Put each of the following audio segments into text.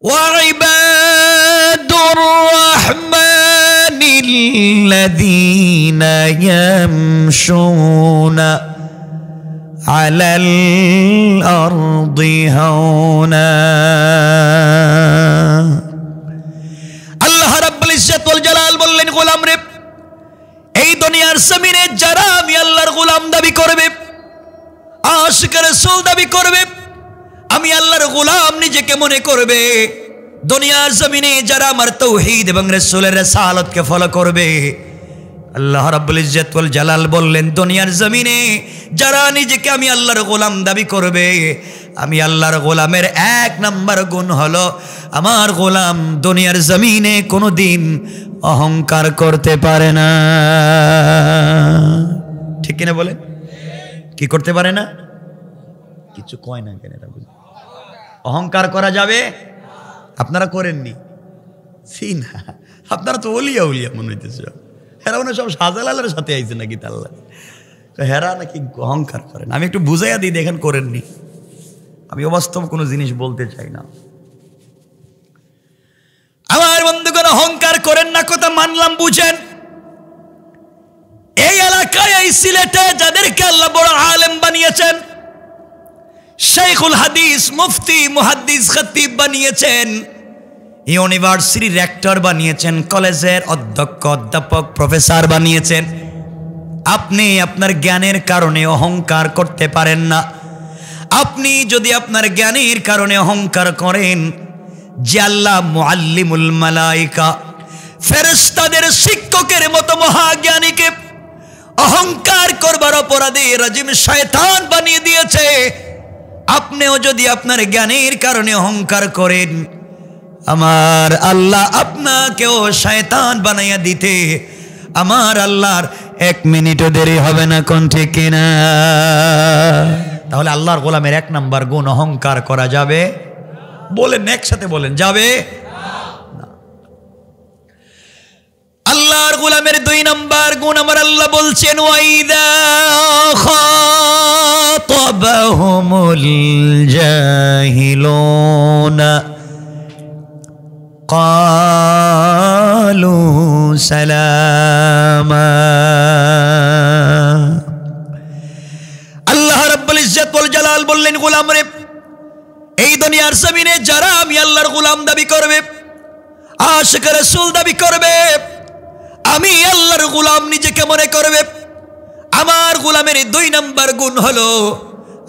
وعباد الرحمن الذين يمشون على الأرض هونا আল্লাহ রাব্বুল ইজ্জত ওয়াল জালাল বললেন গোলাম রে এই দুনিয়ার জমিনে যারা আমি আল্লাহর গোলাম দাবি করবে আশিক রাসূল দাবি করবে আমি আল্লাহর গোলাম নিজেকে মনে করবে দুনিয়ার জমিনে যারা আমার তাওহীদ এবং রাসূলের রিসালাতকে ফলো করবে আল্লাহ রাব্বুল ইজ্জত ওয়াল জালাল বললেন দুনিয়ার জমিনে যারা নিজেকে আমি আল্লাহর গোলাম দাবি করবে আমি আল্লাহর গোলামের এক নাম্বার গুণ হলো আমার গোলাম দুনিয়ার জমিনে কোনোদিন অহংকার করতে পারে না ঠিক কিনা বলেন কি করতে পারে না কিছু কয় না কেন এটা বুঝুন অহংকার করা যাবে আপনারা করেননি না আপনারা তো ওলিয়া উলিয়া মনে হইতেছে হেরা মনে সব শাহজালালের সাথে আইছে নাকি তাল্লা হেরা নাকি অহংকার করেন আমি একটু বুঝাইয়া দিই দেখেন করেননি আমি অবাস্তব কোনো জিনিস বলতে চাই না আমার বন্ধুগণ অহংকার করেন না কথা মানলাম বুঝেন এই এলাকায় এই সিলেটে যাদেরকে আল্লাহ বড় আলেম বানিয়েছেন শেখুল হাদিস মুফতি মুহাদ্দিস খতিব বানিয়েছেন ইউনিভার্সিটির রেক্টর বানিয়েছেন কলেজের অধ্যক্ষ অধ্যাপক প্রফেসর বানিয়েছেন আপনি আপনার জ্ঞানের কারণে অহংকার করতে পারেন না আপনি যদি আপনার জ্ঞানের কারণে অহংকার করেন যে আল্লাহ মুআল্লিমুল মালায়েকা ফেরেশতাদের শিক্ষকের মতো মহাজ্ঞানীকে অহংকার করবার অপরাধে রাজিম শয়তান বানিয়ে দিয়েছে আপনিও যদি আপনার জ্ঞানের কারণে অহংকার করেন আমার আল্লাহ আপনাকেও শয়তান বানাইয়া দিতে আমার আল্লাহর এক মিনিটও দেরি হবে না কোন ঠিক কিনা তাহলে আল্লাহর গোলামের এক নাম্বার গুণ অহংকার করা যাবে বলেন একসাথে বলেন যাবে না আল্লাহর গোলামের দুই নাম্বার গুণ আমার আল্লাহ বলছেন ওয়াইদা খাতাবাহুমুল জাহিলুনা قالوا سلاما আল্লাহ রাব্বুল ইজ্জত ওয়াল জালাল বললেন গোলাম রে এই দুনিয়ার জমিনে যারা আমি আল্লাহর গোলাম দাবি করবে আশিক রাসূল দাবি করবে আমি আল্লাহর গোলাম নিজেকে মনে করবে আমার গোলামের দুই নাম্বার গুণ হলো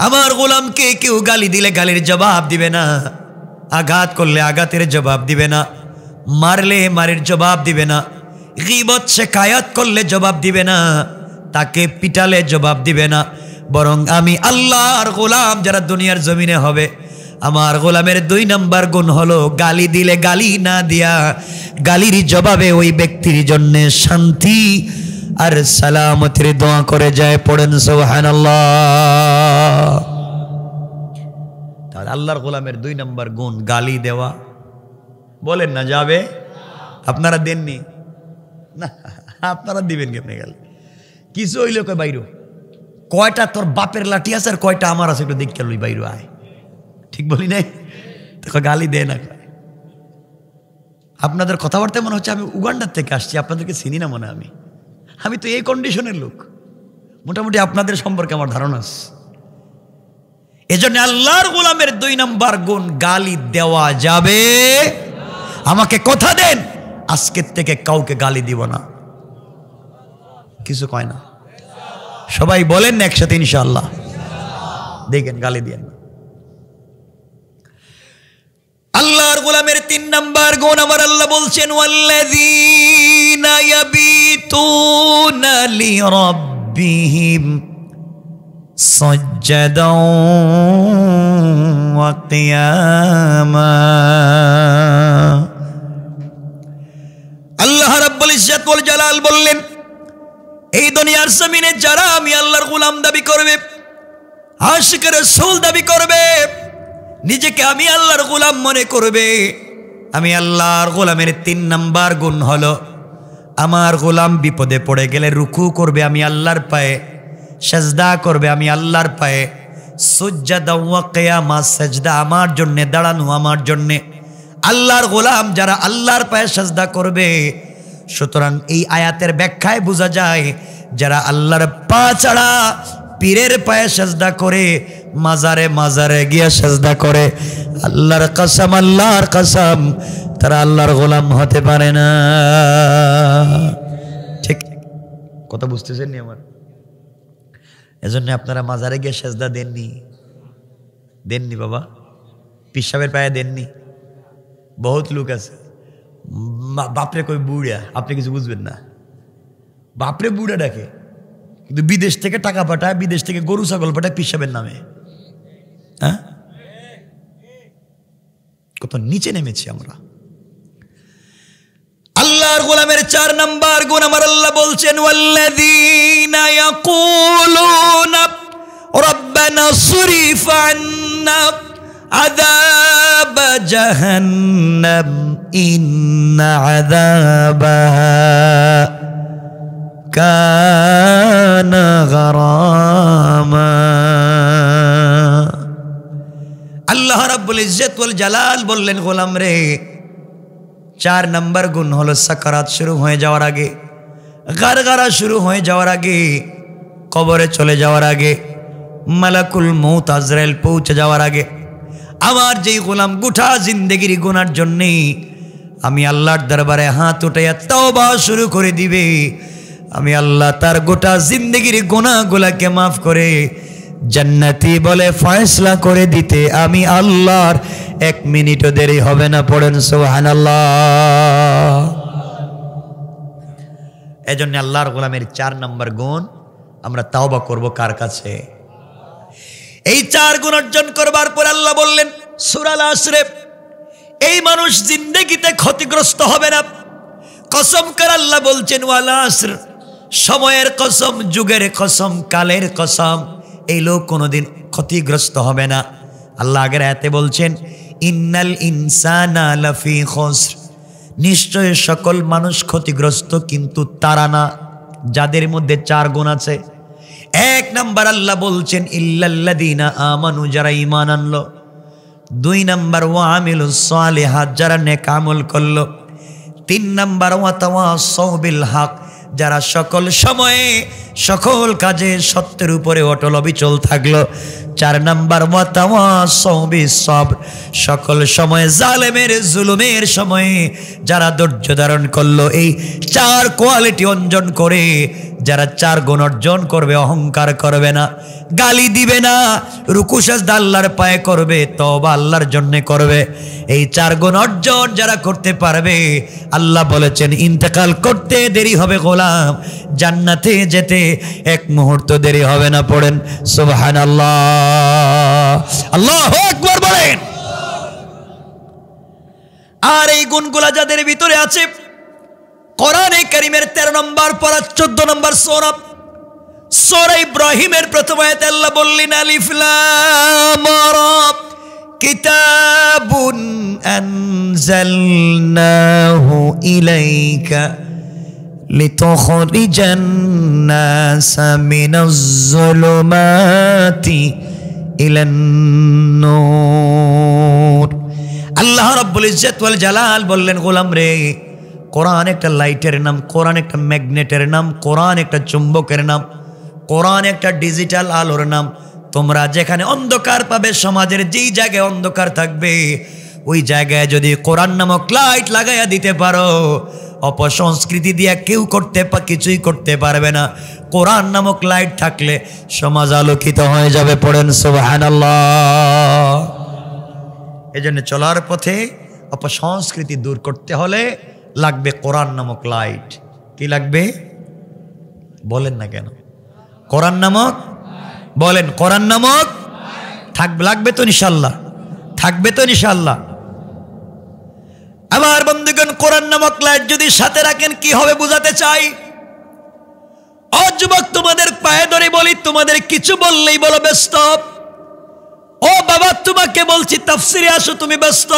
আমার গোলামকে কেউ গালি দিলে গালির জবাব দিবে না আঘাত করলে আঘাতের জবাব দিবে না মারলে মারের জবাব দিবে না গীবত শিকায়াত করলে জবাব দিবে না তাকে পিটালে জবাব দিবে না বরং আমি আল্লাহর গোলাম যারা দুনিয়ার জমিনে হবে আমার গোলামের দুই নাম্বার গুণ হলো গালি দিলে গালি না দিয়া গালির জবাবে ওই ব্যক্তির জন্য শান্তি আর সালামতের দোয়া করে যায় পড়েন সুবহানাল্লাহ তাহলে আল্লাহর গোলামের দুই নাম্বার গুণ গালি দেওয়া বলেন না যাবে আপনারা দেননি না আপনারা দিবেন কেমনে গালি কিছু হইলে কয় বাইরো কয়টা তোর বাপের লাঠি আছে আর কয়টা আমার আছে একটু দেখে লই বাইরো আয় ঠিক বলি নাই তো গালি দেয় না আপনাদের কথাবার্তা মনে হচ্ছে আমি উগান্ডার থেকে আসছি আপনাদেরকে চিনি না মনে আমি তো এই কন্ডিশনের লোক মোটামুটি আপনাদের সম্পর্কে আমার ধারণা আছে এজন্য আল্লাহর গোলামের দুই নাম্বার গুণ গালি দেওয়া যাবে আমাকে কথা দেন আজকের থেকে কাউকে গালি দিব না কিছু কয় না সবাই বলেন না একসাথে ইনশাআল্লাহ দেখেন গালি দিয়েন না আল্লাহর গোলামের তিন নাম্বার গুণ আমার আল্লাহ বলছেন ওয়াল্লাযীনা ইয়াবিতুনা লিরাব্বিহিম সাজ্জাদাও ওয়া কিয়ামা আল্লাহ রাব্বুল ইজ্জত ওয়াল জালাল বললেন এই দুনিয়ার জমিনে যারা আমি আল্লাহর গোলাম দাবি করবে আশিক রাসূল দাবি করবে নিজেকে আমি আল্লাহর গোলাম মনে করবে আমি আল্লাহর গোলামের তিন নাম্বার গুণ হলো আমার গোলাম বিপদে পড়ে গেলে রুকু করবে আমি আল্লাহর পায়ে সেজদা করবে আমি আল্লাহর পায়ে সুজদা ওয়া কিয়ামা সেজদা আমার জন্য দাঁড়ানো আমার জন্য আল্লাহর গোলাম যারা আল্লাহর পায়ে সাজদা করবে। সুতরাং এই আয়াতের ব্যাখ্যায় বোঝা যায় যারা আল্লাহর পা ছাড়া পীরের পায়ে সাজদা করে, মাজারে মাজারে গিয়া সাজদা করে, আল্লাহর কসম তারা আল্লাহর গোলাম হতে পারে না। ঠিক কথা বুঝতেছেন নি আমার? এজন্য আপনারা মাজারে গিয়ে সাজদা দেননি বাবা, পিসাবের পায়ে দেননি। বহুত লোক আছে বাপরে কই বুড়া, আপনি কিছু বুঝবেন না, বাপরে বুড়া ডাকে, কিন্তু বিদেশ থেকে টাকা পাঠায়, বিদেশ থেকে গরু ছাগল পাঠায় পিসাবের নামে। হ্যাঁ, কত নিচে নেমেছি আমরা। আল্লাহর গোলামের 4 নাম্বার গুণ আমার আল্লাহ বলছেন, ওয়াল্লাযীনা ইয়াকুলুনা রাব্বানা সরিফ আন্না আযাব জাহান্নাম ইন্না আযাবাহা কানা গারামা। আল্লাহ রাব্বুল ইজ্জত ওয়াল জালাল বললেন, গোলাম রে 4 নাম্বার গুণ হলো সাকারাত শুরু হয়ে যাওয়ার আগে, গারগারা শুরু হয়ে যাওয়ার আগে, কবরে চলে যাওয়ার আগে, মালাকুল মউত আজরাইল পৌঁছে যাওয়ার আগে আমার যেই গোলাম গোটা জিন্দেগির গুনার জন্যে আমি আল্লাহর দরবারে হাত উঠাইয়া তওবা শুরু করে দিবে, আমি আল্লাহ তার গোটা জিন্দেগির গুনাহগুলোকে মাফ করে জান্নাতি বলে ফয়সলা করে দিতে আমি আল্লাহর 1 মিনিটও দেরি হবে না। পড়েন সুবহানাল্লাহ। এজন্য আল্লাহর গোলামের 4 নাম্বার গুণ, আমরা তাওবা করব কার কাছে? এই 4 গুণ অর্জন করবার পর আল্লাহ বললেন সূরা আল আসরে, এই মানুষ জিন্দেগিতে ক্ষতিগ্রস্ত হবে না। কসম করে আল্লাহ বলছেন, ওয়াল আসর, সময়ের কসম, যুগের কসম, কালের কসম, এই লোক কোনোদিন ক্ষতিগ্রস্ত হবে না। আল্লাহ আগের আয়াতে বলছেন, ইন্নাল ইনসানা লাফি খুসর, নিশ্চয় সকল মানুষ ক্ষতিগ্রস্ত, কিন্তু তারা না যাদের মধ্যে 4 গুণ আছে। 1 নাম্বার আল্লাহ বলছেন ইল্লাল্লাযীনা আমানু, যারা ঈমান আনলো। 2 নাম্বার ওয়া আমিলুস সালিহাত, যারা নেক আমল করলো। 3 নাম্বার ওয়া তাওয়াসাউ বিল হক, যারা সকল সময়ে সকল কাজে সত্যের উপরে অটল অবিচল থাকলো। 4 নাম্বার ওয়া তাওয়াসাউ বিস সবর, সকল সময়ে জালেমের জুলুমের সময়ে যারা ধৈর্য ধারণ করলো। এই 4 কোয়ালিটি অর্জন করে যারা 4 গুণ অর্জন করবে, অহংকার করবে না, গালি দিবে না, রুকু সাজদা আল্লাহর পায়ে করবে, তওবা আল্লাহর জন্য করবে, এই 4 গুণ অর্জন যারা করতে পারবে, আল্লাহ বলেছেন ইন্তেকাল করতে দেরি হবে গোলাম, জান্নাতে যেতে 1 মুহূর্ত দেরি হবে না। পড়েন সুবহানাল্লাহ, আল্লাহু আকবার বলেন। আর এই গুণগুলা যাদের ভিতরে আছে, কোরআনে কারীমের 13 নম্বর পারা 14 নম্বর সূরা ইব্রাহিমের প্রথম আয়াতে আল্লাহ বললেন, আলিফ লাম রা, কিতাবুন আনজালনাহু ইলাইকা লিতুখরিজান নাসা মিনাজ যুলুমাতি ইলান নূর। আল্লাহ রাব্বুল ইজ্জত ওয়াল জালাল বললেন, গোলাম রে, কোরআন একটা লাইটের নাম, কোরআন একটা ম্যাগনেটের নাম, কোরআন একটা চুম্বকের নাম, কোরআন একটা ডিজিটাল আলোর নাম। তোমরা যেখানে অন্ধকার পাবে, সমাজের যেই জায়গায় অন্ধকার থাকবে, ওই জায়গায় যদি কোরআন নামক লাইট লাগাইয়া দিতে পারো, অপসংস্কৃতি দিয়া কেউ কিছুই করতে পারবে না। কোরআন নামক লাইট থাকলে সমাজ আলোকিত হয়ে যাবে। পড়েন সুবহানাল্লাহ। এজন্য চলার পথে অপসংস্কৃতি দূর করতে হলে লাগবে কোরআন নামক লাইট। কি লাগবে বলেন না কেন? কোরআন নামক, বলেন কোরআন নামক থাকবে, লাগবে তো ইনশাআল্লাহ, থাকবে তো ইনশাআল্লাহ। আমার বন্ধুগণ, কোরআন নামক লাইট যদি সাথে রাখেন কি হবে বুঝাতে চাই। ও যুবক, তোমাদের পায়ে ধরে বলি, তোমাদের কিছু বললেই বলো ব্যস্ত। ও বাবা, তোমাকে বলছি তাফসিরে আসো, তুমি ব্যস্ত।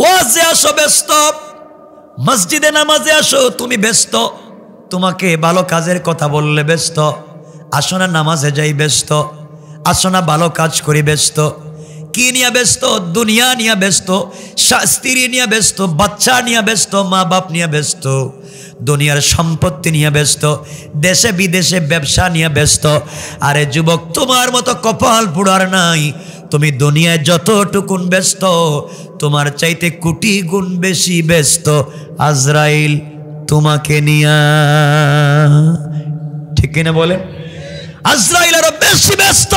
ওয়াজে আসো, ব্যস্ত। মসজিদে নামাজে আসো, তুমি ব্যস্ত। তোমাকে ভালো কাজের কথা বললে ব্যস্ত। আসো না নামাজে যাই, ব্যস্ত। আসো না ভালো কাজ করি, ব্যস্ত। কি নিয়ে ব্যস্ত? দুনিয়া নিয়ে ব্যস্ত, স্ত্রী নিয়ে ব্যস্ত, বাচ্চা নিয়ে ব্যস্ত, মা বাপ নিয়ে ব্যস্ত, দুনিয়ার সম্পত্তি নিয়ে ব্যস্ত, দেশে বিদেশে ব্যবসা নিয়ে ব্যস্ত। আরে যুবক, তোমার মতো কপাল পুড়ার নাই। তুমি দুনিয়ায় যতটুকুন ব্যস্ত, তোমার চাইতে কোটি গুণ বেশি ব্যস্ত আজরাইল তোমাকে নিয়া। ঠিক কিনা বলেন? আজরাইল আরো বেশি ব্যস্ত।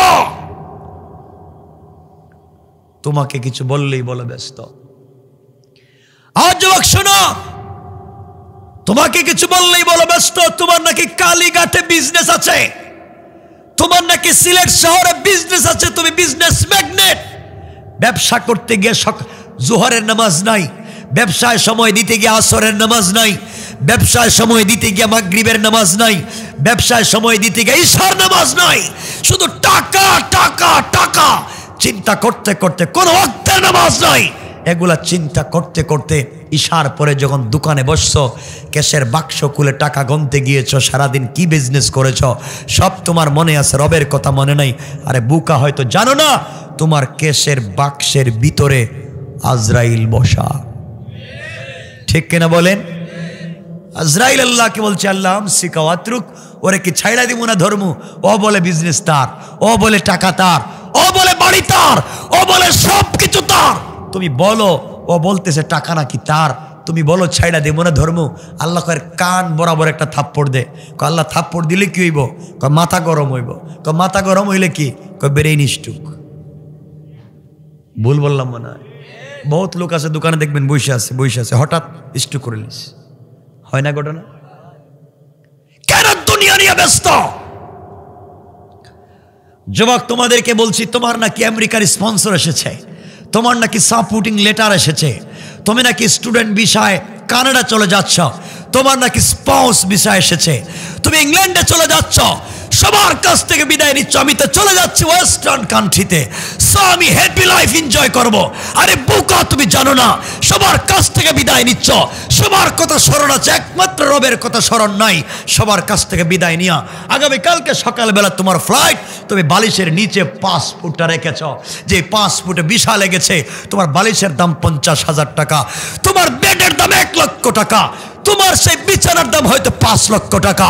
তোমাকে কিছু বললেই বলে ব্যস্ত। আর যুবক শোনো, তোমাকে কিছু বললেই বলো ব্যস্ত। তোমার নাকি কালীঘাটে বিজনেস আছে, তোমার নাকি সিলেট শহরে বিজনেস আছে, তুমি বিজনেস ম্যাগনেট। ব্যবসা করতে গিয়ে জোহরের নামাজ নাই, ব্যবসায় সময় দিতে গিয়ে আসরের নামাজ নাই, ব্যবসায় সময় দিতে গিয়ে মাগরিবের নামাজ নাই, ব্যবসায় সময় দিতে গিয়ে ঈশার নামাজ নাই। শুধু টাকা টাকা টাকা চিন্তা করতে করতে কোনো ওয়াক্তের নামাজ নাই। এগুলা চিন্তা করতে করতে ঈশার পরে যখন দোকানে বসছো, ক্যাশের বাক্স খুলে টাকা গনতে গিয়েছো, সারাদিন কি বিজনেস করেছো সব তোমার মনে আছে, রবের কথা মনে নাই। আরে বুকা, হয়তো জানো না তোমার ক্যাশের বাক্সের ভিতরে আজরাইল বসা। ঠিক কিনা বলেন? আজরাইল আল্লাহকে বলছে, আল্লাহ শিকাওয়াত্রুক, ওরে কি ছাইড়া দিব না ধর্ম? ও বলে বিজনেস তার, ও বলে টাকা তার, ও বলে বাড়ি তার, ও বলে সব কিছু তার। তুমি বলো, ও বলতেছে টাকা নাকি তার, তুমি বলো ছাইড়া দেব না ধর্ম। আল্লাহ কয়ের কান বরাবর একটা থাপ্পড় দে। আল্লাহ থাপ্পড় দিলে কি হইব? মাথা গরম হইব। মাথা গরম হইলে কি? বেরেই নিষ্ঠুক। ভুল বললাম মনে হয়? বহুত লোক আছে দোকানে দেখবেন বসে আছে, হঠাৎ স্ট্রোক করে নিস। হয় না ঘটনা? কেন দুনিয়া নিয়ে ব্যস্ত? যুবক, তোমাদেরকে বলছি, তোমার নাকি আমেরিকার স্পন্সর এসেছে, তোমার নাকি সাপোর্টিং লেটার এসেছে, তুমি নাকি স্টুডেন্ট ভিসায় কানাডা চলে যাচ্ছ, তোমার নাকি স্পাউস ভিসা এসেছে, তুমি ইংল্যান্ডে চলে যাচ্ছ, সবার কাছ থেকে বিদায় নিচ্ছ। আমি তো চলে যাচ্ছি ওয়েস্টার্ন কান্ট্রিতে, সো আমি হ্যাপি লাইফ এনজয় করব। আরে বোকা, তুমি জানো না সবার কাছ থেকে বিদায় নিচ্ছ, সবার কথা স্মরণ আছে, একমাত্র রবের কথা স্মরণ নাই। সবার কাছ থেকে বিদায় নিয়া আগামীকালকে সকালবেলা তোমার ফ্লাইট, তুমি বালিশের নিচে 5 ফুটটা রেখেছ, যে 5 ফুটে ভিসা লেগেছে, তোমার বালিশের দাম 50,000 টাকা, তোমার বেডের দাম 1 লক্ষ টাকা, তোমার সেই বিছানার দাম হয়তো 5 লক্ষ টাকা।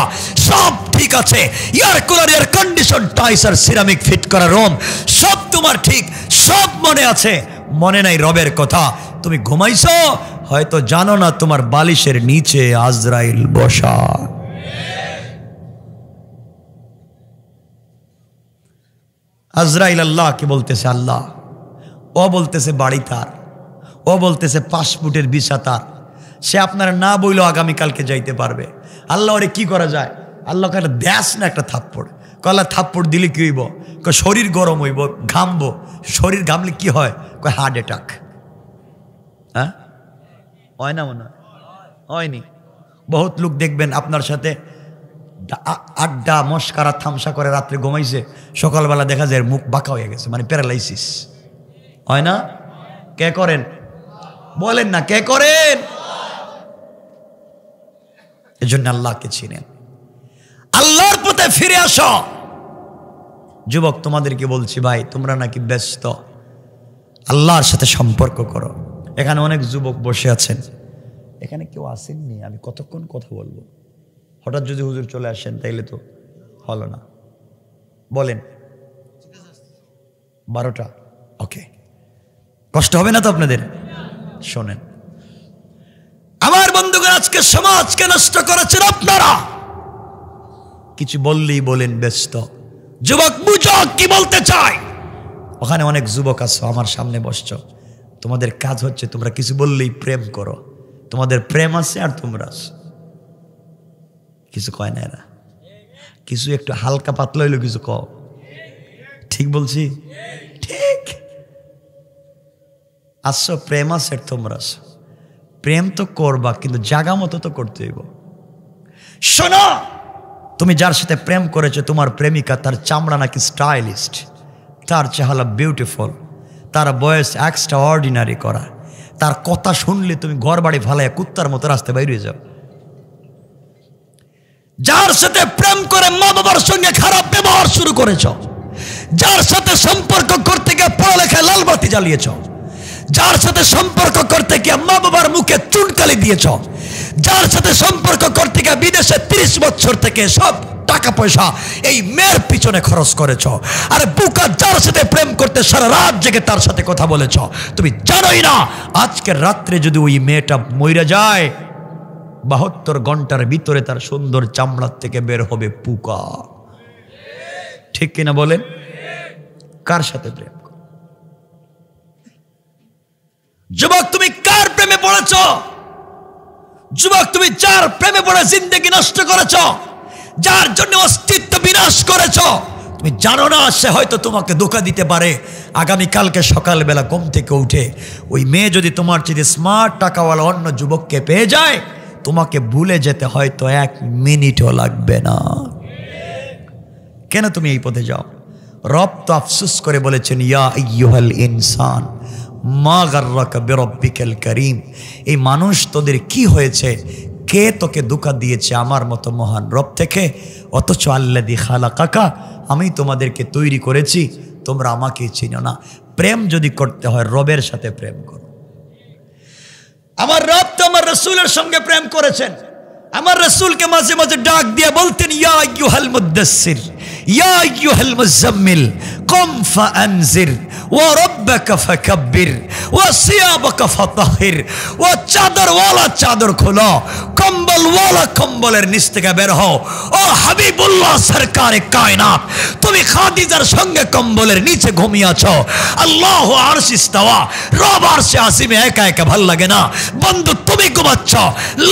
সব ঠিক আছে, এয়ার কুলার, এয়ার কন্ডিশন, টাইস আর সিরামিক ফিট করা রুম, সব তোমার ঠিক, সব মনে আছে। মনে নাই রবের কথা? তুমি ঘুমাইছো, হয়তো জানো না তোমার বালিশের নিচে আজরাইল বসা। আজরাইল আল্লাহকে বলতেছে আল্লাহ, ও বলতেছে বাড়ি তার, ও বলতেছে 5 ফুটের ভিসা তার, সে আপনার না বইলেও আগামীকালকে যাইতে পারবে। আল্লাহ ওরে কি করা যায়? আল্লাহ কাছে দেশ না একটা থাপ্পড়। কলা থাপ্পড় দিলে কি হইব? শরীর গরম হইব, ঘামবো। শরীর ঘামলে কি হয়? Heart attack. হ্যাঁ, হয় না? মনে হয়নি? বহুত লোক দেখবেন আপনার সাথে আড্ডা মস্কারা থামসা করে রাত্রে ঘুমাইছে, সকালবেলা দেখা যায় মুখ বাঁকা হয়ে গেছে, মানে প্যারালাইসিস। হয় না? কে করেন? বলেন না, কে করেন? এজন্য আল্লাহকে চিনেন, আল্লাহর পথে ফিরে আসো। যুবক, তোমাদেরকে বলছি ভাই, তোমরা নাকি ব্যস্ত, আল্লাহর সাথে সম্পর্ক করো। এখানে অনেক যুবক বসে আছেন, এখানে কেউ আসেননি, আমি কতক্ষণ কথা বলবো? হঠাৎ যদি হুজুর চলে আসেন তাইলে তো হলো না। বলেন 12টা, ওকে, কষ্ট হবে না তো আপনাদের? শোনেন আমার বন্ধুগণ, আজকে সমাজকে নষ্ট করেছেন আপনারা। কিছু বললেই বলেন ব্যস্ত। যুবক বুঝো কি বলতে চাই। ওখানে অনেক যুবক আছো, আমার সামনে বসছো, তোমাদের কাজ হচ্ছে তোমরা কিছু বললেই প্রেম করো। তোমাদের প্রেম আছে আর তোমরা আছো, কিছু কয় না এরা, কিছু একটু হালকা পাতলা হইলো কিছু কও। ঠিক বলছি? ঠিক আসছো, প্রেম আছে আর তোমরা আছো। প্রেম তো করবা, কিন্তু জায়গা মতো তো করতে হইব। শোনো, তুমি যার সাথে প্রেম করেছো, তোমার প্রেমিকা, তার চামড়া নাকি স্টাইলিস্ট, তার চেহারা বিউটিফুল, তার বয়স এক্সট্রা অর্ডিনারি করা, তার কথা শুনলে তুমি ঘর বাড়ি ফালাইয়া কুত্তার মতো রাস্তায় বাইরে যাও। যার সাথে প্রেম করে মা বাবার সঙ্গে খারাপ ব্যবহার শুরু করেছ, যার সাথে সম্পর্ক করতে গিয়ে পড়ালেখায় লালবাতি জ্বালিয়েছ, যার সাথে সম্পর্ক করতে গিয়ে মা বাবার মুখে চুনকালি দিয়েছ, যার সাথে সম্পর্ক করতে গিয়ে বিদেশে 30 বছর থেকে সব টাকা পয়সা এই মেয়ের পিছনে খরচ করেছ। আরে বুকা, যার সাথে প্রেম করতে সারা রাত জেগে তার সাথে কথা বলেছ, তুমি জানোই না আজকের রাত্রে যদি ওই মেয়েটা মইরা যায় 72 ঘন্টার ভিতরে তার সুন্দর চামড়ার থেকে বের হবে পোকা। ঠিক কিনা বলেন? কার সাথে প্রেম? যুবক, তুমি কার প্রেমে পড়েছ? যুবক, তুমি যার প্রেমে পড়ে জিন্দেগি নষ্ট করেছ, যার জন্য অস্তিত্ব বিনাশ করেছ, তুমি জানো না সে হয়তো তোমাকে ধোঁকা দিতে পারে। আগামীকালকে সকালবেলা ঘুম থেকে উঠে ওই মেয়ে যদি তোমার চেয়ে স্মার্ট টাকাওয়ালা অন্য যুবককে পেয়ে যায়, তোমাকে ভুলে যেতে হয়তো 1 মিনিটও লাগবে না। কেন তুমি এই পথে যাও? রব তো আফসোস করে বলেছেন, ইয়া আইয়ুহাল ইনসান মা গাররাকা বিরব্বিকাল কারীম। এই মানুষ, তোদের কি হয়েছে? কে তোকে ধোঁকা দিয়েছে আমার মতো মহান রব থেকে? অথচ আল্লাযী খালাকাকা, আমি তোমাদেরকে তৈরি করেছি, তোমরা আমাকে চিনো না। প্রেম যদি করতে হয় রবের সাথে প্রেম করো। আমার রব তো আমার রাসূলের সঙ্গে প্রেম করেছেন। আমার রাসূলকে মাঝে মাঝে ডাক দিয়ে বলতেন, ইয়া আইয়ুহাল মুদ্দাসসির ইয়া আইয়ুহাল মুযাম্মিল কুম ফাআনজির ওয়া রাব্বাকা ফাকাব্বির ওয়া সিয়াবাকা ফাতাহির। ও চাদরওয়ালা চাদর খোলো, কম্বলওয়ালা কম্বলের নিচ থেকে বের হও। ও হাবিবুল্লাহ সরকারে কায়নাত, তুমি খাদিজার সঙ্গে কম্বলের নিচে ঘুমিয়ে আছো। আল্লাহু আরশ ইস্তাওয়া, রব আরশে আসিমে একা একা ভাল লাগে না। বন্ধু, তুমি ঘুমাচ্ছ,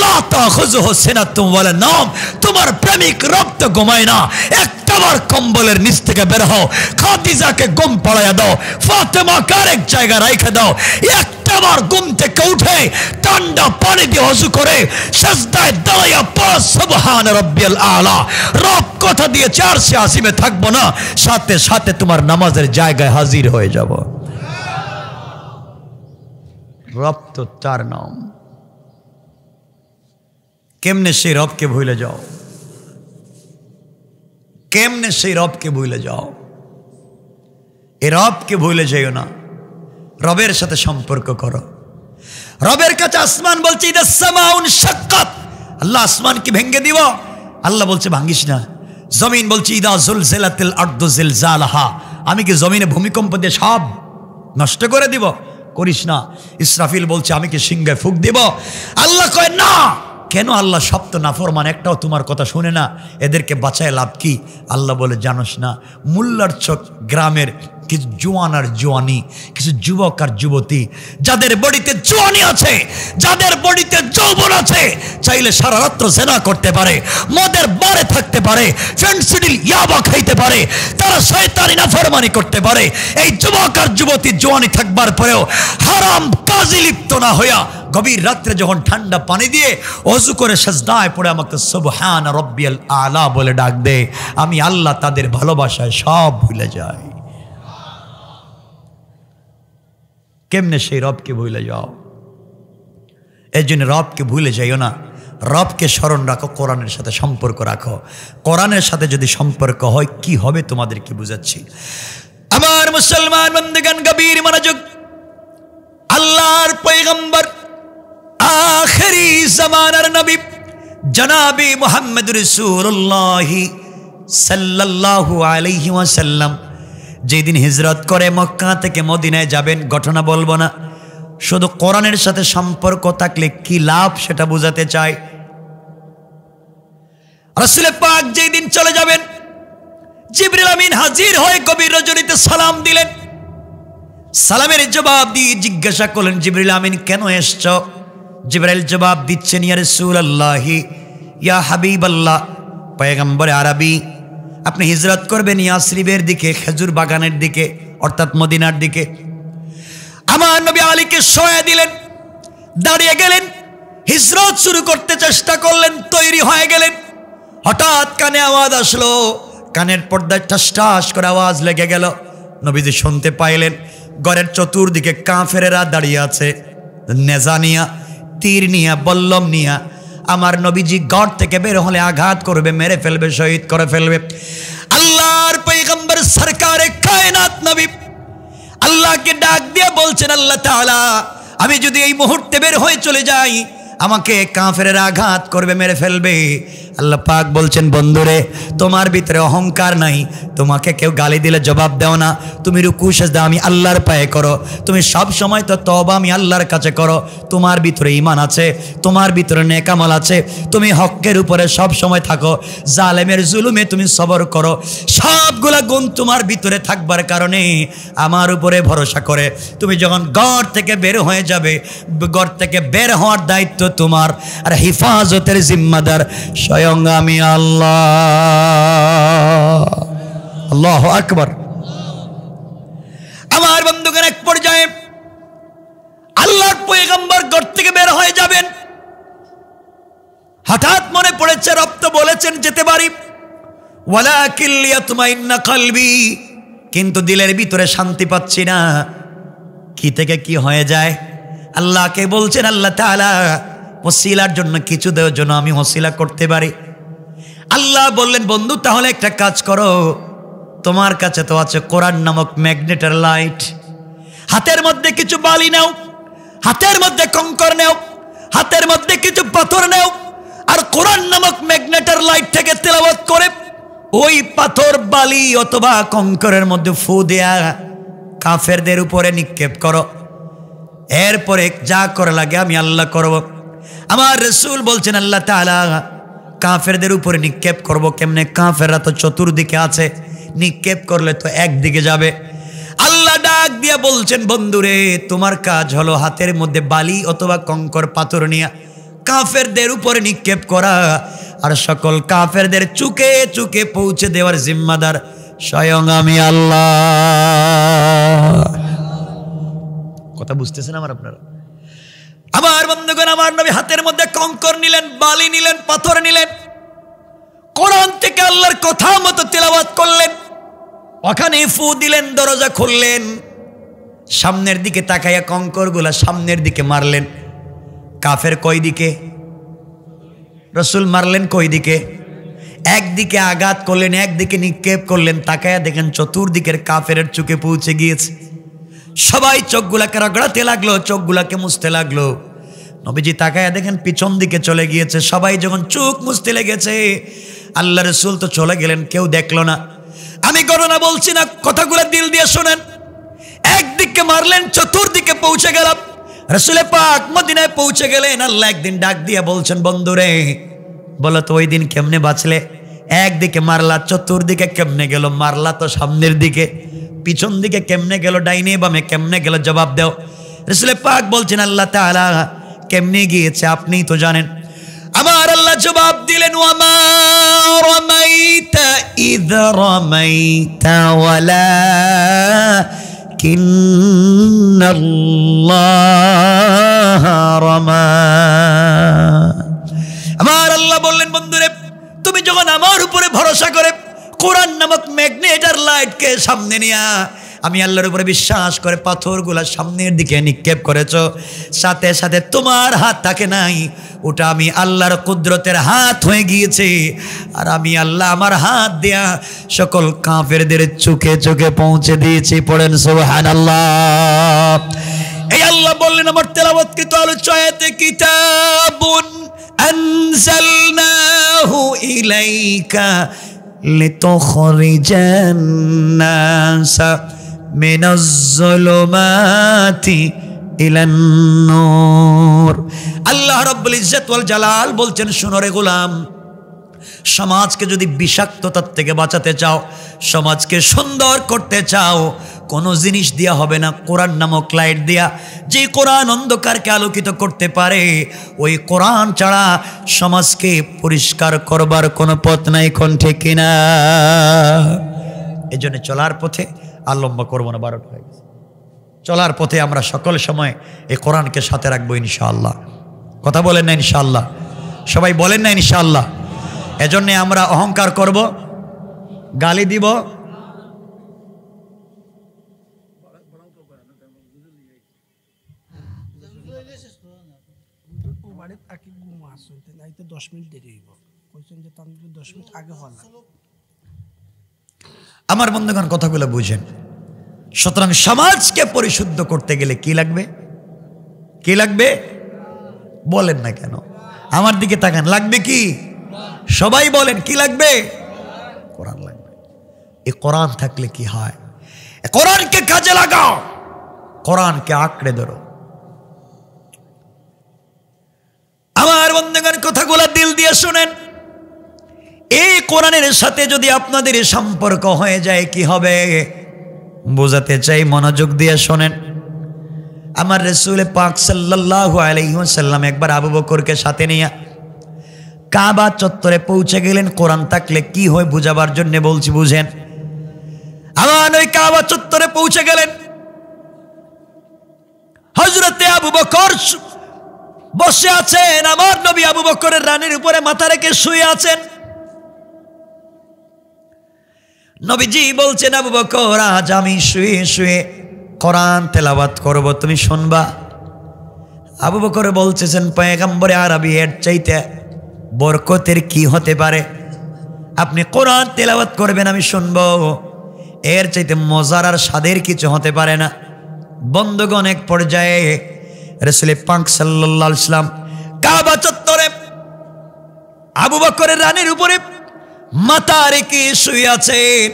লা তাখুযুহু সিনাতুম ওয়ালা নাওম, তোমার প্রেমিক রব তো ঘুমায় না। একটাবার কম্বলের নিচ থেকে বের হও, খাদিজাকে ঘুম পাড়াইয়া দাও, ফাতেমাকে আরেক জায়গায় রেখে দাও। একটাবার ঘুম থেকে উঠে ঠান্ডা পানি দিয়ে ওযু করে সিজদায় দাঁড়াইয়া পড়ো সুবহান রাব্বিয়াল আলা। রব কথা দিয়েছে আরশে আসিমে থাকবো না, সাথে সাথে তোমার নামাজের জায়গায় হাজির হয়ে যাব। রব তো তার নাম। কেমনে সেই রবকে ভুলে যাও? কেমনে সেই রবকে ভুলে যাও? এ রবকে ভুলে যাইও না। রবের সাথে সম্পর্ক করো। রবের কাছে আসমান বলছে ইদাস সামাউন শাক্কাত, আল্লাহ আসমান কি ভেঙে দিব? আল্লাহ বলছে ভাঙিস না। জমিন বলছে ইদা জুলজিলাতিল আরদু জিলজালাহা, আমি কি জমিনে ভূমিকম্প দিয়ে সব নষ্ট করে দিব? করিস না। ইসরাফিল বলছে আমি কি সিংহায় ফুঁক দিব? আল্লাহ কয় না। কেন? আল্লাহ সব তো নাফরমান, একটাও তোমার কথা শুনে না, এদেরকে বাঁচায় লাভ কি? আল্লাহ বলে জানোস না, মোল্লার চক গ্রামের কিছু জোয়ান আর জোয়ানি, কিছু যুবক আর যুবতী, যাদের বডিতে জোয়ানি আছে, যাদের বডিতে যৌবন আছে, চাইলে সারা রাত্র জেনা করতে পারে, মদের বারে থাকতে পারে, ফেন্সিডিল ইয়াবা খাইতে পারে, তারা শয়তানি নাফরমানি করতে পারে। এই যুবক আর যুবতী জোয়ানি থাকবার পরেও হারাম কাজে লিপ্ত না হইয়া গভীর রাত্রে যখন ঠান্ডা পানি দিয়ে ওযু করে সিজদায় পড়ে আমাকে সুবহান রাব্বিয়াল আলা বলে ডাক দে, আমি আল্লাহ তাদের ভালোবাসায় সব ভুলে যাই। কেমনে সেই রবকে ভুলে যাও? এই জন্য রবকে ভুলে যাইও না। রবকে স্মরণ রাখো, কোরআনের সাথে সম্পর্ক রাখো। কোরআনের সাথে যদি সম্পর্ক হয় কি হবে তোমাদেরকে বুঝাচ্ছি। আমার মুসলমান বন্ধুগণ, গভীর মনোযোগ। আল্লাহর পয়গম্বর আখেরি জামানার নবী জনাবে মুহাম্মদ রাসূলুল্লাহ সাল্লাল্লাহু আলাইহি ওয়াসাল্লাম যেদিন হিজরত করে মক্কা থেকে মদিনায় যাবেন, ঘটনা বলবো না, শুধু কোরআনের সাথে সম্পর্ক থাকলে কি লাভ সেটা বোঝাতে চাই। রাসূল পাক যেদিন চলে যাবেন, জিবরিল আমিন হাজির হয়ে গভীর রজনীতে সালাম দিলেন। সালামের জবাব দিয়ে জিজ্ঞাসা করলেন, জিবরিল আমিন কেন এসছো? জিবরাইল জবাব দিচ্ছেন, ইয়া রাসূলুল্লাহ, ইয়া হাবিবাল্লাহ, পয়গম্বর আরবি, আপনি হিজরত করবেন ইয়াসরিবের দিকে, খেজুর বাগানের দিকে, অর্থাৎ মদিনার দিকে। আমার নবী আলীকে শোয়া দিলেন, দাঁড়িয়ে গেলেন, হিজরত শুরু করতে চেষ্টা করলেন, তৈরি হয়ে গেলেন। হঠাৎ কানে আওয়াজ আসলো, কানের পর্দায় ঠাস ঠাস করে আওয়াজ লেগে গেল। নবীজি শুনতে পাইলেন ঘরের চতুর্দিকে কাফেরেরা দাঁড়িয়ে আছে, নেজা নিয়া, তীর নিয়া, বল্লম নিয়া। আমার নবীজি ঘর থেকে বের হলে আঘাত করবে, মেরে ফেলবে, শহীদ করে ফেলবে। আল্লাহর পয়গম্বর সরকারে কায়নাত নবী আল্লাহকে ডাক দিয়ে বলছেন, আল্লাহ তাআলা আমি যদি এই মুহূর্তে বের হয়ে চলে যাই আমাকে কাফেরের আঘাত করবে, মেরে ফেলবে। আল্লাহ পাক বলছেন, বন্ধুরে তোমার ভিতরে অহংকার নাই, তোমাকে কেউ গালি দিলে জবাব দাও না, তুমি রুকু সিজদা আমি আল্লাহর পায়ে করো, তুমি সব সময় তো তওবা আমি আল্লাহর কাছে করো, তোমার ভিতরে ঈমান আছে, তোমার ভিতরে নেক আমল আছে, তুমি হকের উপরে সব সময় থাকো, জালেমের জুলুমে তুমি সবর করো, সবগুলা গুণ তোমার ভিতরে থাকবার কারণে আমার উপরে ভরসা করে তুমি যখন ঘর থেকে বের হয়ে যাবে, ঘর থেকে বের হওয়ার দায়িত্ব তোমার, আর হিফাজতের জিম্মাদার স্বয়ং আমি আল্লাহ। আল্লাহু আকবার। আমার বন্ধুগণ, এক পর্যায়ে আল্লাহর পয়গম্বর ঘর থেকে বের হয়ে যাবেন, হঠাৎ মনে পড়েছে রব তো বলেছেন যেতে পারি, ওয়ালাকিন লিয়াতমাইন্না কলবি, কিন্তু দিলের ভিতরে শান্তি পাচ্ছি না, কি থেকে কি হয়ে যায়। আল্লাহকে বলছেন, আল্লাহ তাআলা ওসিলার জন্য কিছু দেওয়ার জন্য আমি ওসিলা করতে পারি। আল্লাহ বললেন, বন্ধু তাহলে একটা কাজ করো, তোমার কাছে তো আছে কোরআন নামক ম্যাগনেটের লাইট, হাতের মধ্যে কিছু বালি নাও, হাতের মধ্যে কঙ্কর নাও, হাতের মধ্যে কিছু পাথর নাও, আর কোরআন নামক ম্যাগনেটের লাইট থেকে তেলাওয়াত করে ওই পাথর বালি অথবা কঙ্করের মধ্যে ফু দেয়া কাফেরদের উপরে নিক্ষেপ করো, এরপরে যা করে লাগে আমি আল্লাহ করব। আমার রাসূল বলছেন, আল্লাহ তাআলা কাফেরদের উপরে নিক্ষেপ করব কেমনে, কাফেররা তো চতুর্দিকে আছে, নিক্ষেপ করলে তো একদিকে যাবে। আল্লাহ ডাক দিয়া বলছেন, বন্ধুরে তোমার কাজ হলো হাতের মধ্যে বালি অথবা কঙ্কর পাথর নিয়ে কাফেরদের উপরে নিক্ষেপ করা, আর সকল কাফেরদের চুকে চুকে পৌঁছে দেওয়ার জিম্মাদার স্বয়ং আমি আল্লাহ। কথা বুঝতেছেন আমার আপনারা? আমার বন্ধুগণ, আমার নবী হাতের মধ্যে কঙ্কর নিলেন, বালি নিলেন, পাথর নিলেন, কোরআন থেকে আল্লাহর কথা মতো তেলাওয়াত করলেন, ওখানে ফু দিলেন, দরজা খুললেন, সামনের দিকে তাকাইয়া কঙ্করগুলা সামনের দিকে মারলেন। কাফের কয় দিকে? রাসূল মারলেন কয় দিকে? একদিকে আঘাত করলেন, একদিকে নিক্ষেপ করলেন, তাকাইয়া দেখেন চতুর্দিকের কাফেরের চোখে পৌঁছে গিয়েছে। সবাই চোখগুলাকে রগড়াতে লাগলো, চোখগুলাকে মুছতে লাগলো। নবীজি তাকায়া দেখেন পিছন দিকে চলে গিয়েছে। সবাই যখন চোখ মুছতে লেগেছে, আল্লাহ রাসূল তো চলে গেলেন, কেউ দেখলো না। আমি ঘটনা বলছি না, কথাগুলো দিল দিয়ে শোনেন। একদিকে মারলেন, চতুর্দিকে পৌঁছে গেল। রাসূল পাক মদিনায় পৌঁছে গেলেন। আল্লাহ একদিন ডাক দিয়ে বলছেন, বন্ধুরে বলো তো ওই দিন কেমনে বাঁচলে? একদিকে মারলা, চতুর্দিকে কেমনে গেল? মারলা তো সামনের দিকে, পিছন দিকে কেমনে গেল? ডাইনে বামে কেমনে গেল? জবাব দাও। রাসূল পাক বলছেন, আল্লাহ তাআলা কেমনে গিয়েছে আপনি তো জানেন। আমার আল্লাহ জবাব দিলেন, ওয়ামা রামাইতা ইয রামাইতা ওয়ালাকিন্নাল্লাহ রামা। আমার আল্লাহ বললেন, বন্ধুরে তুমি যখন আমার উপরে ভরসা করে কোরআন নামক ম্যাগনেটার লাইটকে সামনে নিয়া আমি আল্লাহর উপরে বিশ্বাস করে পাথরগুলা সামনের দিকে নিক্ষেপ করেছো, সাথে সাথে তোমার হাত থাকে নাই, ওটা আমি আল্লাহর কুদরতের হাত হয়ে গিয়েছে। আর আমি আল্লাহ আমার হাত দেয়া সকল কাফেরদের চোখে চোখে পৌঁছে দিয়েছি। পড়েন সুবহানাল্লাহ। এই আল্লাহ বললেন আমার তেলাওয়াতকৃত আলোচ্য আয়াতে, কিতাবুন আনজালনাহু ইলাইকা লিতুখরিজান নাসা মিনাজ যুলুমাতি ইলান নূর। আল্লাহ রাব্বুল ইজ্জত ওয়াল জালাল বলছেন, শুনো রে গোলাম, সমাজকে যদি বিষাক্ততার থেকে বাঁচাতে চাও, সমাজকে সুন্দর করতে চাও, কোনো জিনিস দেয়া হবে না, কোরআন নামক লাইট দেয়া। যে কোরআন অন্ধকারকে আলোকিত করতে পারে, ওই কোরআন ছাড়া সমাজকে পরিষ্কার করবার কোনো পথ নাই। কোন ঠিক কিনা? এই জন্য চলার পথে আর লম্বা করবো না, 12টা হয়ে গেছে। চলার পথে আমরা সকল সময় এই কোরআনকে সাথে রাখবো ইনশাআল্লাহ। কথা বলেন না ইনশাআল্লাহ? সবাই বলেন না ইনশাআল্লাহ? এজন্য আমরা অহংকার করব, গালি দিব, আমার বন্ধুগণ কথাগুলো বুঝেন। সুতরাং সমাজকে পরিশুদ্ধ করতে গেলে কি লাগবে? কি লাগবে বলেন না কেন? আমার দিকে তাকান, লাগবে কি? সবাই বলেন কি লাগবে? কোরআন লাগবে। এই কোরআন থাকলে কি হয়? কোরআনকে কাজে লাগাও, কোরআনকে আঁকড়ে ধরো। আমার বন্ধুগণ কথাগুলো দিল দিয়ে শুনেন। এই কোরআনের সাথে যদি আপনাদের সম্পর্ক হয়ে যায় কি হবে বোঝাতে চাই, মনোযোগ দিয়ে শোনেন। আমার রাসূল পাক সাল্লাল্লাহু আলাইহি ওয়াসাল্লাম একবার আবু বকরকে সাথে নিয়ে কাবা চত্বরে পৌঁছে গেলেন। কোরআন থাকলে কি হয় বুঝাবার জন্য বলছি, বুঝেন। আমার ওই কাবা চত্বরে পৌঁছে গেলেন। হযরতে আবু বকর বসে আছেন, আমার নবী আবু বকরের রানীর উপরে মাথা রেখে শুয়ে আছেন। নবীজি বলছেন, আবু বকর আজ আমি শুয়ে শুয়ে কোরআন তেলাওয়াত করব, তুমি শুনবা। আবু বকর বলতেছেন, পয়গম্বরে আরবি এর চাইতে বরকতের কি হতে পারে? আপনি কোরআন তেলাওয়াত করবেন, আমি শুনবো, এর চাইতে মজার আর স্বাদের কিছু হতে পারে না। বন্ধুগণ এক পর্যায়ে রাসূল পাক সাল্লাল্লাহু আলাইহি ওয়াসাল্লাম কাবা চত্বরে আবু বকরের রানীর উপরে মাথা রেখে শুয়ে আছেন,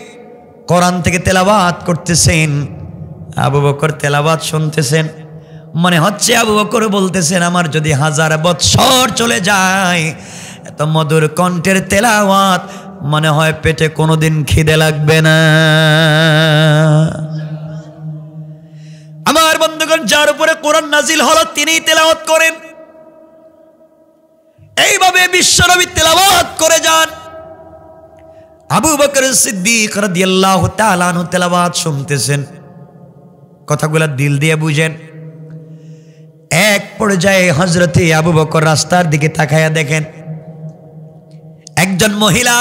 কোরআন থেকে তেলাওয়াত করতেছেন। আবু বকর তেলাওয়াত শুনতেছেন। মনে হচ্ছে আবু বকর বলতেছেন, আমার যদি 1000 বৎসর চলে যায় এত মধুর কণ্ঠের তেলাওয়াত মনে হয় পেটে কোনোদিন খিদে লাগবে না। আমার বন্ধুগণ, যার উপরে কোরআন নাজিল হলো তিনি তেলাওয়াত করেন। এইভাবে বিশ্বনবী তেলাওয়াত করে যান। আবু বকর সিদ্দিক রাদিয়াল্লাহু তাআলা আনহু তেলাওয়াত শুনতেছেন। কথাগুলো দিল দিয়ে বুঝেন। এক পর্যায়ে হযরতে আবু বকর রাস্তার দিকে তাকায়া দেখেন একজন মহিলা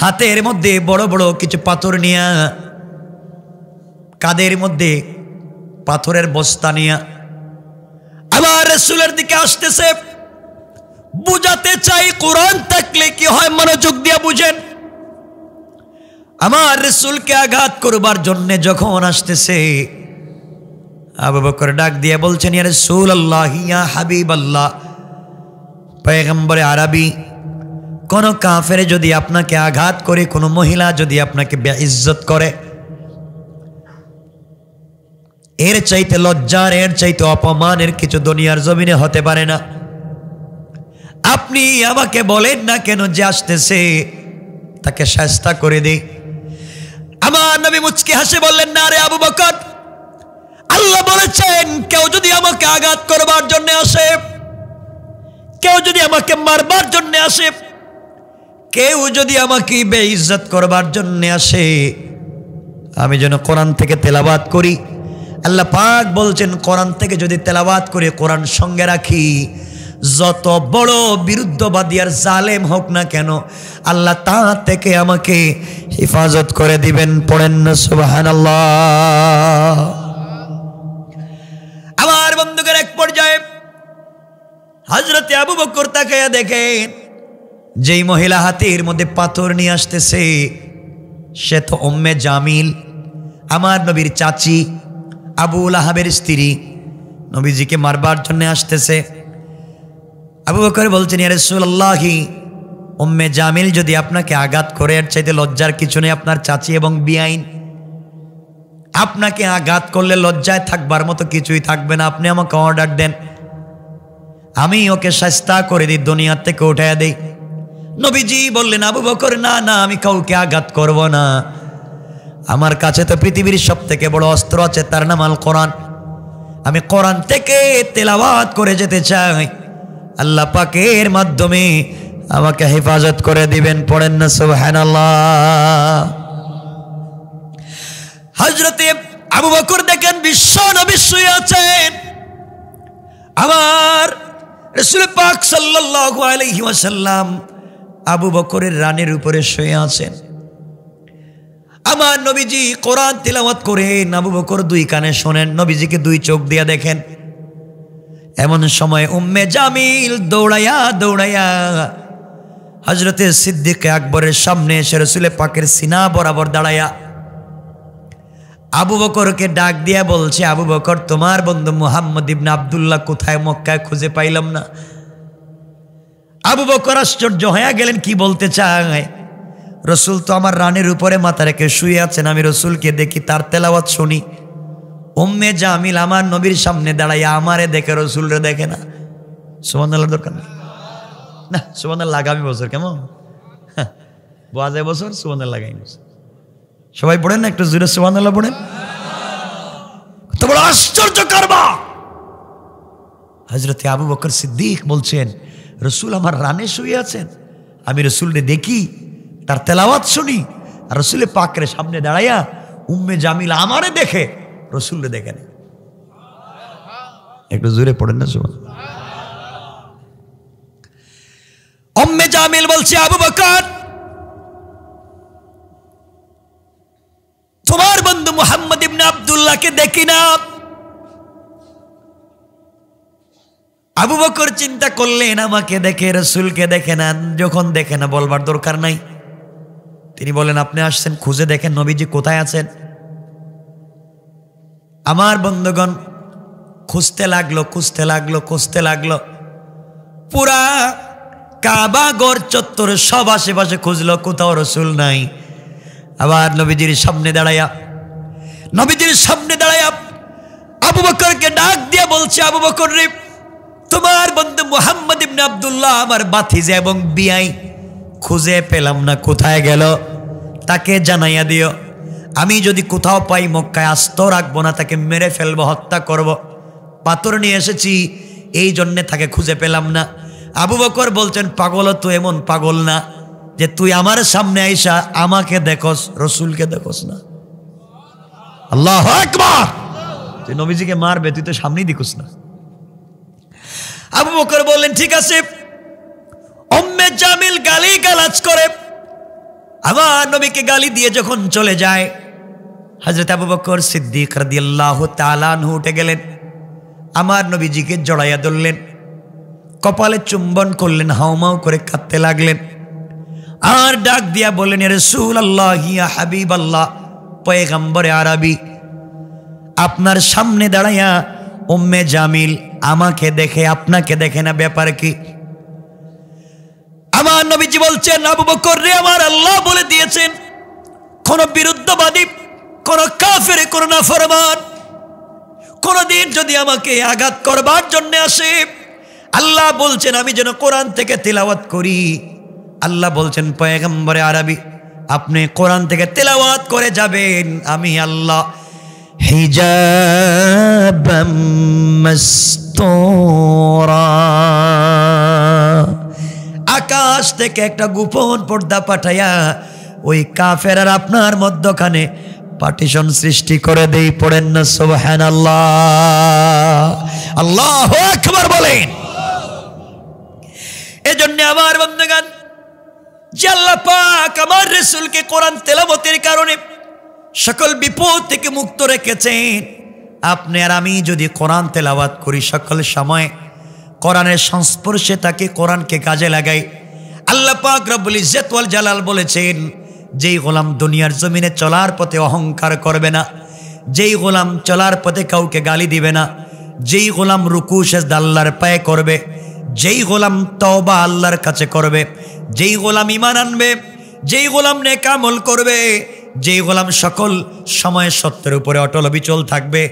হাতের মধ্যে বড় বড় কিছু পাথর নিয়ে, কাঁধের মধ্যে পাথরের বস্তা নিয়ে আবার রাসূলের দিকে আসতেছে। বুঝাতে চাই কোরআন থাকলে কি হয়, মনোযোগ দিয়ে বুঝেন। আমার রাসূলকে আঘাত করবার জন্য যখন আসতেছে, আবু বকর ডাক দিয়ে বলছেন, ইয়া রাসূলুল্লাহ, ইয়া হাবিবাল্লাহ, পয়গম্বরে আরবি, কোন কাফের যদি আপনাকে আঘাত করে, কোন মহিলা যদি আপনাকে বেইজ্জত করে, এর চাইতে লজ্জার, এর চাইতে অপমানের কিছু দুনিয়ার জমিনে হতে পারে না। আপনি আমাকে বলেন না কেন যে আসতেছে তাকে শাস্তা করে দেই। আমার নবী মুচকি হাসি বললেন, না রে আবু বকর, আল্লাহ বলেছেন কেউ যদি আমাকে আঘাত করবার জন্য আসে, কেউ যদি আমাকে মারবার জন্য আসে, কেউ যদি আমাকে বেইজ্জত করবার জন্য আসে, আমি যেন কোরআন থেকে তেলাওয়াত করি। আল্লাহ পাক বলছেন, কোরআন থেকে যদি তেলাওয়াত করে কোরআন সঙ্গে রাখি, যত বড় বিরুদ্ধবাদী আর জালেম হোক না কেন আল্লাহ তা থেকে আমাকে হেফাজত করে দিবেন। পড়েন না সুবহানাল্লাহ। আমার বন্ধুগণ, এক পর্যায়ে হযরতে আবু বকর তাকায়া দেখেন যেই মহিলা হাতের মধ্যে পাথর নিয়ে আসতেছে সে তো উম্মে জামিল, আমার নবীর চাচি, আবু লাহাবের স্ত্রী, নবীজিকে মারবার জন্য আসতেছে। আবু বকর বলছেন, ইয়া রাসূলুল্লাহ, উম্মে জামিল যদি আপনাকে আঘাত করে, এর চাইতে লজ্জার কিছু নেই। আপনার চাচি এবং বিআইন, আপনাকে আঘাত করলে লজ্জায় থাকবার মতো কিছুই থাকবে না। আপনি আমাকে অর্ডার দেন, আমি ওকে শাস্তা করে দিই, দুনিয়া থেকে উঠাইয়া দেই। নবীজি বললেন, আবু বকর, না না, আমি কাউকে আঘাত করব না। আমার কাছে তো পৃথিবীর সব থেকে বড় অস্ত্র আছে, তার নাম আল কোরআন। আমি কোরআন থেকে তেলাওয়াত করে যেতে চাই, আল্লাহ পাকের মাধ্যমে আমাকে হেফাজত করে দিবেন। পড়েন না সুবহানাল্লাহ। হযরতে আবু বকর দেখেন বিশ্ব নবী শুয়ে আছেন, আমার রাসূল পাক সাল্লাল্লাহু আলাইহি ওয়াসাল্লাম আবু বকরের রানের উপরে শুয়ে আছেন। আমার নবীজি কোরআন তিলাওয়াত করেন, আবু বকর দুই কানে শোনেন, নবীজিকে দুই চোখ দিয়ে দেখেন। এমন সময় উম্মে জামিল দৌড়াইয়া দৌড়াইয়া হযরতে সিদ্দিক আকবরের সামনে এসে রাসূলে পাকের সিনা বরাবর দাঁড়ায়া আবু বকরকে ডাক দিয়া বলছে, আবু বকর, তোমার বন্ধু মুহাম্মদ ইবনে আব্দুল্লাহ কোথায়? মক্কায় খুঁজে পাইলাম না। আবু বকর আশ্চর্য হয়ে গেলেন, কি বলতে চায়? রসুল তো আমার রানের উপরে মাথা রেখে শুয়ে আছেন, আমি রসুলকে দেখি, তার তেলাওয়াত শুনি। উম্মে জামিল আমার নবীর সামনে দাঁড়াইয়া আমারে দেখে, রসুলরে দেখে না। সুবহানাল্লাহ দরকার নেই না, সুবহানাল্লাহ আগামী বছর কেমন বাজে বছর সুবহানাল্লাহ লাগাই বছর। সবাই পড়েন না একটু জোরে সুবহানাল্লাহ পড়েন। কত বড় আশ্চর্য কারবা! হযরতে আবু বকর সিদ্দিক বলছেন, রসুল আমার রানে শুয়ে আছেন, আমি রসুলকে দেখি, তার তেলাওয়াত শুনি, আর রসুলে পাকের সামনে দাঁড়াইয়া উম্মে জামিল আমারে দেখে, রসুলকে দেখে না। একটু জোরে পড়েন না সুবহানাল্লাহ। উম্মে জামিল বলছে, আবু বকর, তোমার বন্ধু মুহাম্মদ ইবনে আব্দুল্লাহকে দেখি না। আবু বকর চিন্তা করলেন, আমাকে দেখে রসুলকে দেখে না, যখন দেখে না বলবার দরকার নাই। তিনি বলেন, আপনি আসছেন, খুঁজে দেখেন নবীজি কোথায় আছেন। আমার বন্ধুগণ খুঁজতে লাগলো, পুরা কাবা গড় চত্বরে সব আশেপাশে খুঁজলো, কোথাও রসুল নাই। আবার নবীজির সামনে দাঁড়ায়া আবু বকরকে ডাক দিয়া বলছে, আবু বকর রে, তোমার বন্ধু মুহাম্মদ ইবনে আব্দুল্লাহ আমার ভাতিজা এবং বিয়াই, খুঁজে পেলাম না, কোথায় গেল তাকে জানাইয়া দিও। আমি যদি কোথাও পাই মক্কায় আস্ত রাখবো না, তাকে মেরে ফেলবো, হত্যা করব। পাথর নিয়ে এসেছি, এই জন্যে তাকে খুঁজে পেলাম না। আবু বকর বলছেন, পাগল তো এমন পাগল না যে তুই আমার সামনে আইসা আমাকে দেখোস, রসুলকে দেখোস না। আল্লাহু আকবার! তুই নবীজিকে মারবে, তুই তো সামনেই দেখোস না। আবু বকর বললেন, ঠিক আছে। উম্মে জামিল গালি গালাজ করে আমার নবীকে গালি দিয়ে যখন চলে যায়, হযরত আবু বকর সিদ্দিক রাদিয়াল্লাহু তাআলা আনহু উঠে গেলেন, আমার নবীজিকে জড়াইয়া ধরলেন, কপালে চুম্বন করলেন, হাউমাউ করে কাঁদতে লাগলেন, আর ডাক দিয়া বললেন, ইয়া রাসূলুল্লাহ, ইয়া হাবিবাল্লাহ, পয়গম্বরে আরবি, আপনার সামনে দাঁড়াইয়া উম্মে জামিল আমাকে দেখে, আপনাকে দেখে না, ব্যাপার কি? আমার নবীজি বলছেন, আবু বকর রে, আমার আল্লাহ বলে দিয়েছেন, কোন বিরুদ্ধবাদী, কোন কাফের, কোন নাফরমান কোনদিন যদি আমাকে আঘাত করবার জন্য আসে, আল্লাহ বলছেন আমি যেন কোরআন থেকে তিলাওয়াত করি। আল্লাহ বলছেন, পয়গম্বরে আরবি, আপনি কোরআন থেকে তিলাওয়াত করে যাবেন, আমি আল্লাহ হিজাবাম মাসতুরা, আকাশ থেকে একটা গোপন পর্দা পাঠাইয়া ওই কাফের আর আপনার মধ্যখানে পার্টিশন সৃষ্টি করে দেই। পড়েন না সুবহানাল্লাহ, আল্লাহু আকবার বলেন। এজন্য আমার বন্ধুগণ, যে আল্লাহ পাক আমার রাসূলকে কোরআন তেলাওয়াতের কারণে সকল বিপদ থেকে মুক্ত রেখেছেন, আপনি আর আমি যদি কোরআন তেলাওয়াত করি, সকল সময় কোরআনের সংস্পর্শে তাকে, কোরআনকে কাজে লাগাই, আল্লাহ পাক রব্বুল ইজ্জত ওয়াল জালাল বলেছেন, যেই গোলাম দুনিয়ার জমিনে চলার পথে অহংকার করবে না, যেই গোলাম চলার পথে কাউকে গালি দিবে না, যেই গোলাম রুকু সেজদা আল্লাহর পায়ে করবে, যেই গোলাম তওবা আল্লাহর কাছে করবে, যেই গোলাম ঈমান আনবে, যেই গোলাম নেক আমল করবে, যেই গোলাম সকল সময় সত্যের উপরে অটল অবিচল থাকবে,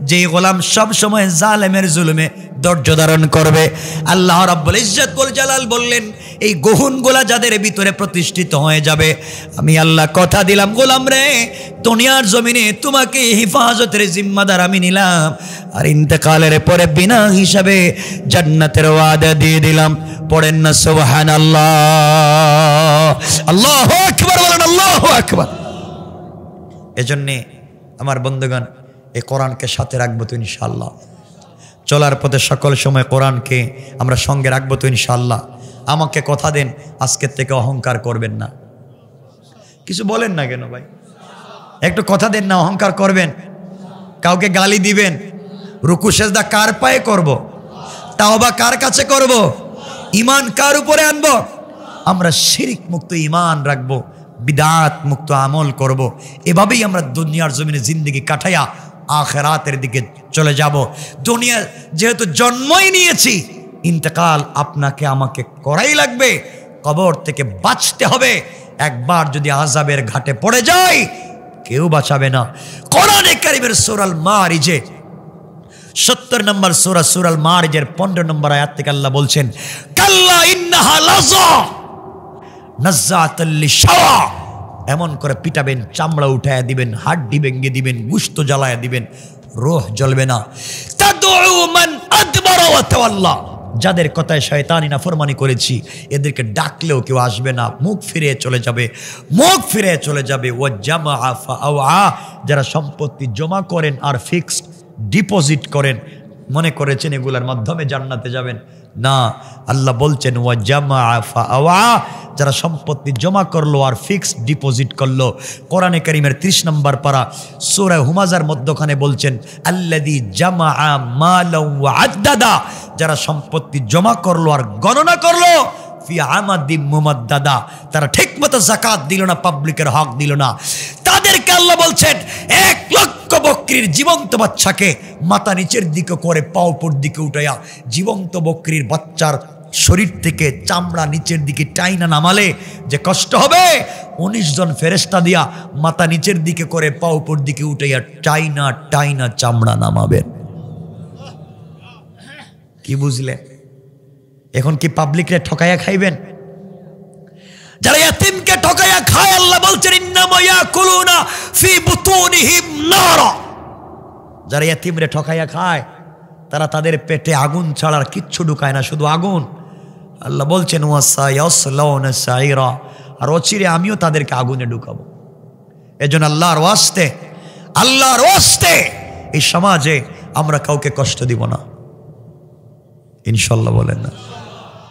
যেই গোলাম সব সময় জালেমের জুলুমে ধৈর্য ধারণ করবে, আল্লাহ রাব্বুল ইজ্জত ওয়াল জালাল বললেন, এই গুণগুলা যাদের ভিতরে প্রতিষ্ঠিত হয়ে যাবে, আমি আল্লাহ কথা দিলাম, গোলাম রে, দুনিয়ার জমিনে তোমাকে হিফাজতের জিম্মাদার আমি নিলাম, আর ইন্তেকালের পরে বিনা হিসাবে জান্নাতের ওয়াদা দিয়ে দিলাম। পড়েন না সুবহানাল্লাহ, আল্লাহু আকবার বলেন, আল্লাহু আকবার। এজন্যে আমার বন্ধুগণ, এই কোরআনকে সাথে রাখবো তো ইনশাআল্লাহ, চলার পথে সকল সময় কোরআনকে আমরা সঙ্গে রাখবো তো ইনশাআল্লাহ। আমাকে কথা দেন, আজকের থেকে অহংকার করবেন না। কিছু বলেন না কেন ভাই? একটু কথা দেন না, অহংকার করবেন? কাউকে গালি দিবেন? রুকু সেজদা কার পায়ে করব? তাওবা কার কাছে করব? ঈমান কার উপরে আনবো? আমরা শিরিক মুক্ত ঈমান রাখবো, বিদআত মুক্ত আমল করব। এভাবেই আমরা দুনিয়ার জমিনে জিন্দেগি কাটাইয়া আখিরাতের দিকে চলে যাব। দুনিয়া যেহেতু জন্মই নিয়েছি, ইন্তেকাল আপনাকে আমাকে করাই লাগবে। কবর থেকে বাঁচতে হবে। একবার যদি আযাবের ঘাটে পড়ে যাই, কেউ বাঁচাবে না। কোরআনে কারীমের সূরা আল মারিজে 70 নম্বর সূরা, সূরা আল মারিজের 15 নম্বর আয়াত থেকে আল্লাহ বলছেন, কাল্লা ইন্নাহা লাযা নাযাআতাল লিশাওয়া। এমন করে পিটাবেন, চামড়া উঠায়া দিবেন, হাড্ডি ভেঙে দিবেন, গোশত জ্বালায়া দিবেন, রূহ জ্বলবে না। তাদউ মান আদবারা ওয়া তাওয়াল্লা। যাদের কথায় শয়তানি নাফরমানি করেছি, এদেরকে ডাকলেও কেউ আসবে না, মুখ ফিরে চলে যাবে, মুখ ফিরে চলে যাবে। ওয়া জামাআ ফাআওয়া। যারা সম্পত্তি জমা করেন আর ফিক্সড ডিপোজিট করেন, মনে করেছেন এগুলোর মাধ্যমে জান্নাতে যাবেন, না। আল্লাহ বলছেন ওয়া জামাআ ফাআওয়া। যারা সম্পত্তি জমা করলো আর ফিক্সড ডিপোজিট করলো। কোরআনে কারীমের 30 নম্বর পারা সূরা হুমাজার মধ্যখানে বলছেন, আল্লাযী জামাআ মালাও ওয়া আদ্দাদা। যারা সম্পত্তি জমা করলো আর গণনা করলো, ফি আমাদিম মুমাদ্দাদা। তারা ঠিকমতো যাকাত দিল না, পাবলিকের হক দিল না, তাদেরকে আল্লাহ বলছেন 1 লক্ষ বকরির জীবন্ত বাচ্চাকে মাথা নিচের দিকে করে পা উপর দিকে উঠাইয়া, জীবন্ত বকরির বাচ্চার শরীর থেকে চামড়া নিচের দিকে টাইনা নামালে যে কষ্ট হবে, 19 জন ফেরেশতা দিয়া মাথা নিচের দিকে করে পা উপর দিকে উঠাইয়া টাইনা টাইনা চামড়া নামাবেন। কি বুঝলেন? এখন কি পাবলিকরে ঠকাইয়া খাইবেন? যারা ইয়াতিমকে ঠকাইয়া খায়, আল্লাহ বলছেন ইন্নামা ইয়াকুলুনা ফি বুতুনিহিম নারা। যারা ইয়াতিমরে ঠকাইয়া খায়, তারা তাদের পেটে আগুন ছাড়ার কিচ্ছু ঢুকায় না, শুধু আগুন। আল্লাহ বলছেন ওয়াসায়াসলাউনা সাইরা। আর অচিরে আমিও তাদেরকে আগুনে ঢুকাবো। এজন্য আল্লাহর ওয়াস্তে এই সমাজে আমরা কাউকে কষ্ট দিব না, ইনশাআল্লাহ। বলেন না?